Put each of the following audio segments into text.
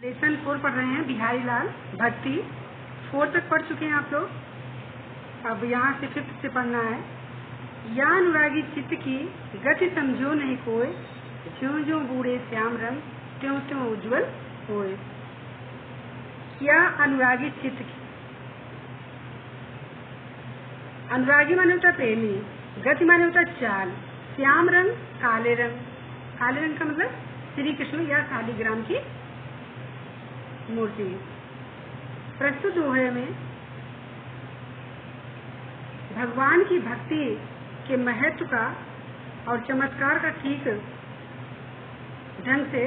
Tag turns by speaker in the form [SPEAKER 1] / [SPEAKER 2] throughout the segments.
[SPEAKER 1] Lesson 4 पढ़ रहे हैं, बिहारी लाल भक्ति 4 तक पढ़ चुके हैं आप लोग। अब यहाँ से 5th से पढ़ना है। या अनुरागी चित्त की गति समझो नहीं कोई, ज्यों ज्यों बूढ़े श्याम रंग त्यों त्यों उज्जवल होए। क्या अनुरागी चित्त की, अनुरागी माने होता प्रेमी, गति माने होता चाल, श्याम रंग काले रंग, काले रंग का मतलब श्री कृष्ण या शालिग्राम की मूर्ति। प्रस्तुत दोहे में भगवान की भक्ति के महत्व का और चमत्कार का ठीक ढंग से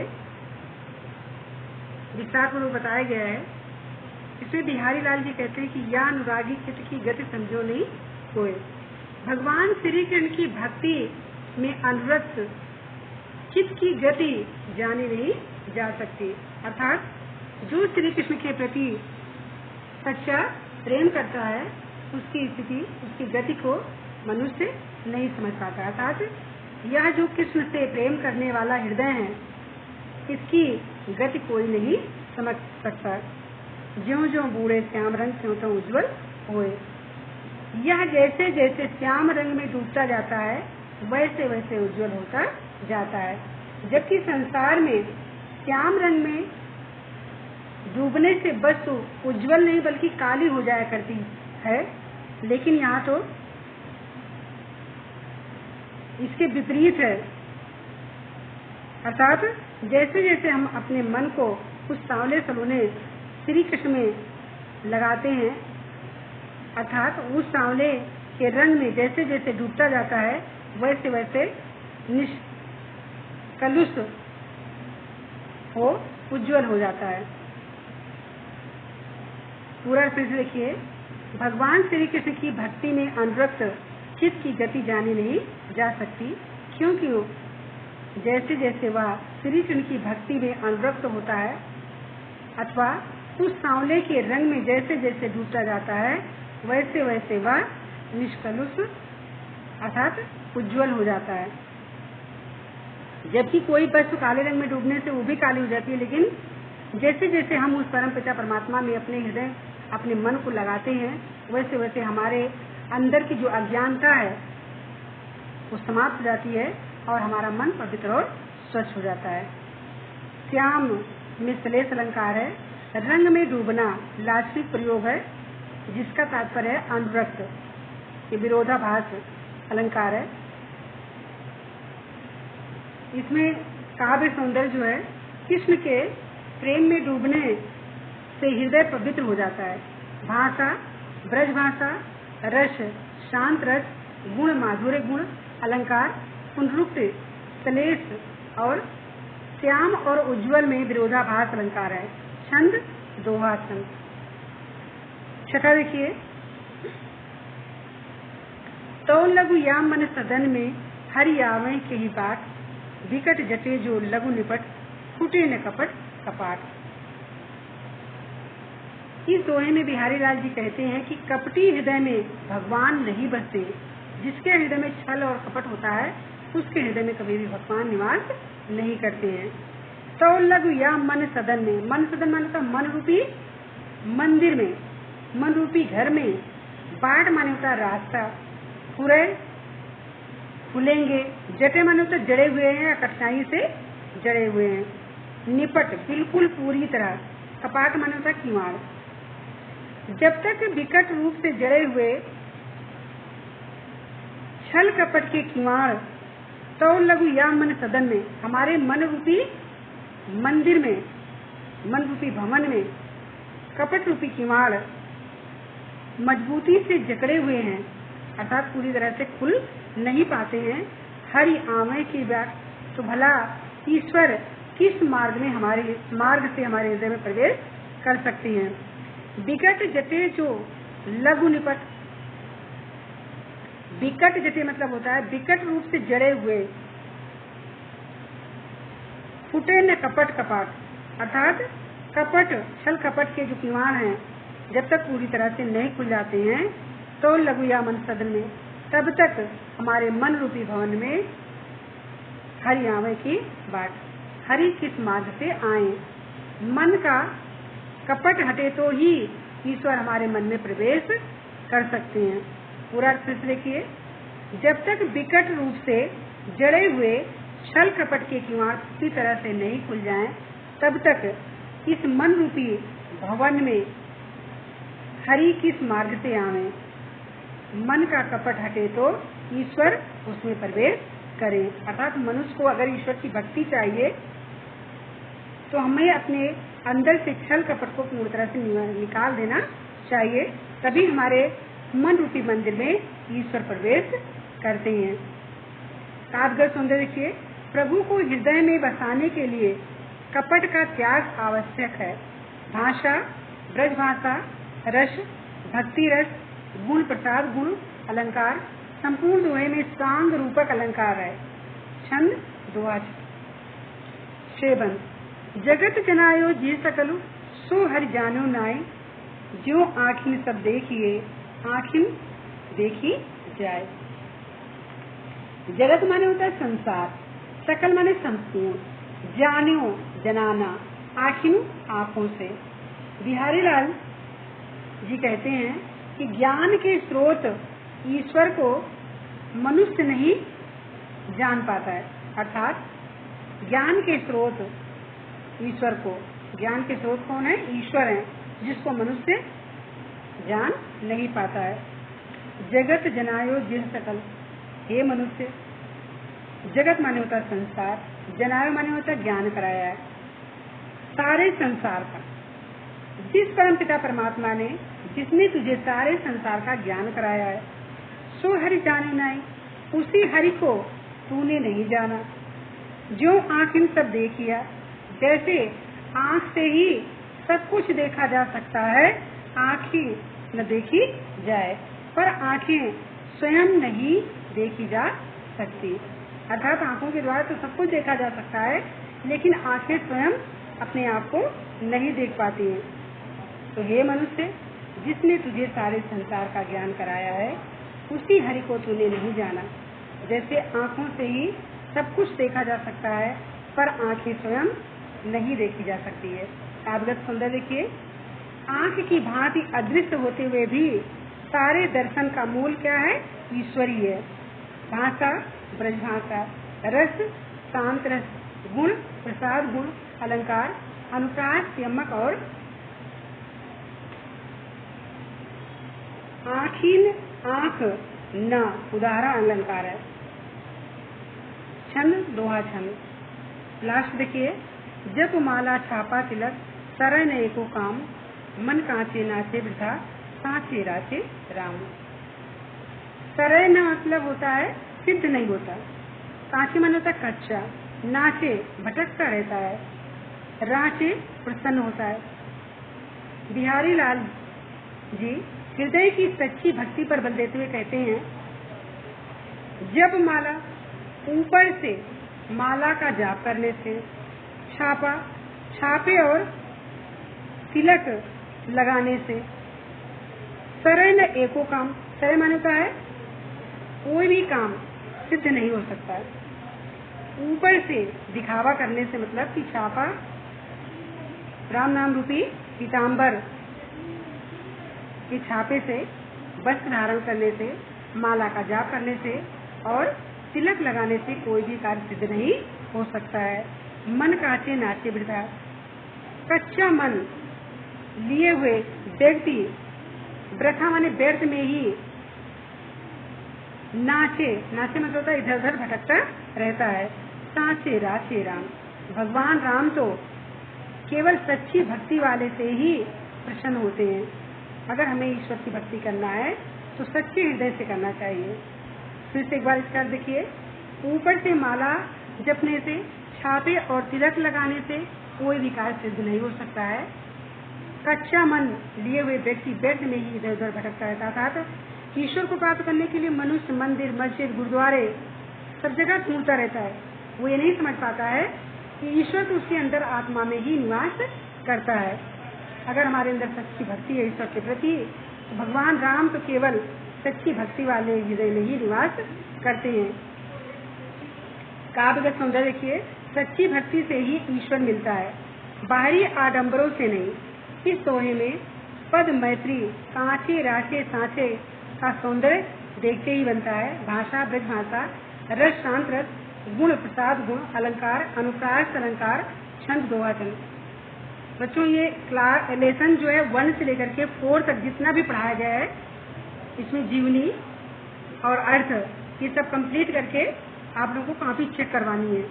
[SPEAKER 1] विस्तार पूर्वक बताया गया है। इसमें बिहारी लाल जी कहते हैं कि या अनुरागी चित्त की गति समझो नहीं कोई। भगवान श्री कृष्ण की भक्ति में अनुरक्त चित्त की गति जानी नहीं जा सकती, अर्थात जो श्री कृष्ण के प्रति सच्चा प्रेम करता है उसकी स्थिति, उसकी गति को मनुष्य नहीं समझ पाता। अर्थात यह जो कृष्ण से प्रेम करने वाला हृदय है, इसकी गति कोई नहीं समझ सकता। ज्यों ज्यों बूढ़े श्याम रंग त्यों त्यों उज्जवल होए। यह जैसे जैसे श्याम रंग में डूबता जाता है वैसे वैसे उज्जवल होता जाता है। जबकि संसार में श्याम रंग में डूबने से वस्तु उज्जवल नहीं बल्कि काली हो जाया करती है, लेकिन यहाँ तो इसके विपरीत है। अर्थात जैसे जैसे हम अपने मन को उस सांवले सलोने श्री कृष्ण में लगाते हैं, अर्थात उस सांवले के रंग में जैसे जैसे डूबता जाता है वैसे वैसे निष्कलुष हो उज्जवल हो जाता है। पूरा फिर से देखिए, भगवान श्री कृष्ण की भक्ति में अनुरक्त चित्त की गति जानी नहीं जा सकती, क्योंकि जैसे जैसे वह श्री कृष्ण की भक्ति में अनुरक्त होता है अथवा उस सांवले के रंग में जैसे जैसे डूबता जाता है वैसे वैसे वह निष्कलुष अर्थात उज्जवल हो जाता है। जबकि कोई वस्तु काले रंग में डूबने से वो भी काली हो जाती है, लेकिन जैसे जैसे हम उस परम पिता परमात्मा में अपने हृदय अपने मन को लगाते हैं वैसे वैसे हमारे अंदर की जो अज्ञानता है वो समाप्त हो जाती है और हमारा मन पवित्र और स्वच्छ हो जाता है। श्याम में श्लेष अलंकार है, रंग में डूबना लाक्षणिक प्रयोग है जिसका तात्पर्य है अनुरक्त। ये विरोधाभास अलंकार है। इसमें काव्य सौंदर्य जो है कृष्ण के प्रेम में डूबने से हृदय पवित्र हो जाता है। भाषा ब्रज भाषा, रस शांत रस, गुण माधुर्य गुण, अलंकार पुनरुक्त श्लेष और श्याम और उज्जवल में विरोधाभास अलंकार है। छंद दोहा छंद। छठा देखिए, तो लघु याम मन सदन में हरि आवे के ही बाट, विकट जटे जो लघु निपट, फूटे न कपट कपाट। इस दोहे में बिहारी लाल जी कहते हैं कि कपटी हृदय में भगवान नहीं बसते। जिसके हृदय में छल और कपट होता है उसके हृदय में कभी भी भगवान निवास नहीं करते हैं। तो लघु या मन सदन में, मन सदन माने होता मन रूपी मंदिर में, मन रूपी घर में, बाट माने होता रास्ता, फुरे फूलेंगे, जटे माने होता जड़े हुए हैं या कठिनाई से जड़े हुए हैं, निपट बिल्कुल पूरी तरह, कपाट माने होता किवाड़। जब तक विकट रूप से जड़े हुए छल कपट के किवाड़ तो लघु या मन सदन में, हमारे मन रूपी मंदिर में, मन रूपी भवन में कपट रूपी किवाड़ मजबूती से जकड़े हुए हैं, अर्थात पूरी तरह से खुल नहीं पाते हैं। हरि आवे की बात, तो भला ईश्वर किस मार्ग में से हमारे हृदय में प्रवेश कर सकते हैं। विकट जटे जो लघु निपट, विकट जटे मतलब होता है विकट रूप से जड़े हुए, फुटे न कपट कपाट, अर्थात कपट छल कपट के जो किवाड़ हैं जब तक पूरी तरह से नहीं खुल जाते हैं तो लघु या मन सदन में, तब तक हमारे मन रूपी भवन में हरि आवे की बाट, हरि किस मार्ग से आए, मन का कपट हटे तो ही ईश्वर हमारे मन में प्रवेश कर सकते हैं। पूरा अर्थ देखिए, जब तक विकट रूप से जड़े हुए छल कपट के किवाड़ पूरी तरह से नहीं खुल जाएं, तब तक इस मन रूपी भवन में हरि किस मार्ग से आवे। मन का कपट हटे तो ईश्वर उसमें प्रवेश करे। अर्थात मनुष्य को अगर ईश्वर की भक्ति चाहिए तो हमें अपने अंदर से छल कपट को पूरी तरह से निकाल देना चाहिए, तभी हमारे मन रूपी मंदिर में ईश्वर प्रवेश करते हैं। काव्य सौंदर्य देखिए, प्रभु को हृदय में बसाने के लिए कपट का त्याग आवश्यक है। भाषा, ब्रज भाषा, रस, भक्ति रस, गुण प्रसाद गुण, अलंकार संपूर्ण दोहे में सांग रूपक अलंकार है। छंद दोहा। सेवन, जगत जनायो जी सकलु सो हरि जानो नाय, जो आँखिन सब देखिए आँखिन देखी जाए। जगत माने होता है संसार, सकल माने संपूर्ण, जानो जनाना, आँखिन आँखों से। बिहारी लाल जी कहते हैं कि ज्ञान के स्रोत ईश्वर को मनुष्य नहीं जान पाता है। अर्थात ज्ञान के स्रोत ईश्वर को, ज्ञान के स्रोत कौन है? ईश्वर है, जिसको मनुष्य जान नहीं पाता है। जगत जनायो जिन सकल, हे मनुष्य, जगत माने होता है संसार, जनायो माने होता है ज्ञान कराया है। सारे संसार का जिस परम पिता परमात्मा ने, जिसने तुझे सारे संसार का ज्ञान कराया है, सो हरि जाने नहीं, उसी हरि को तूने नहीं जाना। जो आँख इन सब देखिया, जैसे आँख से ही सब कुछ देखा जा सकता है, आँखें न देखी जाए, पर आँखें स्वयं नहीं देखी जा सकती। अर्थात आँखों के द्वारा तो सब कुछ देखा जा सकता है, लेकिन आँखें स्वयं अपने आप को नहीं देख पाती हैं। तो हे मनुष्य, जिसने तुझे सारे संसार का ज्ञान कराया है, उसी हरि को तूने नहीं जाना। जैसे आँखों से ही सब कुछ देखा जा सकता है, पर आँखें स्वयं नहीं देखी जा सकती है। काव्यगत सुंदर देखिए, आँख की भांति अदृश्य होते हुए भी सारे दर्शन का मूल क्या है? ईश्वरीय है। भाषा, ब्रजभाषा, रस, शांत रस, गुण, प्रसाद गुण, अलंकार, अनुप्रास, यमक और आँखीन आँख न, उदाहरण अलंकार है। छंद दोहा छंद। लास्ट देखिए, जप माला छापा तिलक सरय न एको काम, मन कांचे नाचे वृथा सांचे राचे राम। सरय न मतलब होता है सिद्ध नहीं होता, कांचे मन होता कच्चा, नाचे भटकता रहता है, राचे प्रसन्न होता है। बिहारी लाल जी हृदय की सच्ची भक्ति पर बल देते हुए कहते हैं, जब माला, ऊपर से माला का जाप करने से, छापा, छापे और तिलक लगाने से, सरय न एको काम, सरय माने होता है कोई भी काम सिद्ध नहीं हो सकता है। ऊपर से दिखावा करने से मतलब कि छापा, राम नाम रूपी पीताम्बर के छापे से, वस्त्र धारण करने से, माला का जाप करने से और तिलक लगाने से कोई भी कार्य सिद्ध नहीं हो सकता है। मन कांचे नाचे वृथा, कच्चा मन लिए हुए व्यक्ति वृथा माने व्यर्थ में ही नाचे, नाचे मतलब होता है इधर उधर भटकता रहता है। सांचे राचे राम, भगवान राम तो केवल सच्ची भक्ति वाले से ही प्रसन्न होते हैं। अगर हमें ईश्वर की भक्ति करना है तो सच्चे हृदय से करना चाहिए। फिर से एक बार इसका देखिए, ऊपर से माला जपने से, छापे और तिलक लगाने से कोई भी कार्य सिद्ध नहीं हो सकता है। कच्चा मन लिए हुए व्यक्ति व्यर्थ में ही इधर उधर भटकता रहता था। ईश्वर को प्राप्त करने के लिए मनुष्य मंदिर, मस्जिद, गुरुद्वारे सब जगह ढूंढता रहता है। वो ये नहीं समझ पाता है कि ईश्वर तो उसके अंदर आत्मा में ही निवास करता है। अगर हमारे अंदर सच्ची भक्ति है ईश्वर के प्रति, तो भगवान राम तो केवल सच्ची भक्ति वाले हृदय में ही निवास करते हैं। काव्य का सौंदर्य देखिए, सच्ची भक्ति से ही ईश्वर मिलता है। बाहरी आडंबरों से नहीं। इस दोहे में पद मैत्री, कांचे राचे सांचे का सौंदर्य देखते ही बनता है। भाषा ब्रज भाषा, रस शांत रस, गुण प्रसाद गुण, अलंकार अनुप्रास अलंकार, छंद दोहा छंद। बच्चों ये लेसन जो है 1 से लेकर के 4 तक जितना भी पढ़ाया गया है, इसमें जीवनी और अर्थ ये सब कंप्लीट करके आप लोगों को कॉपी चेक करवानी है।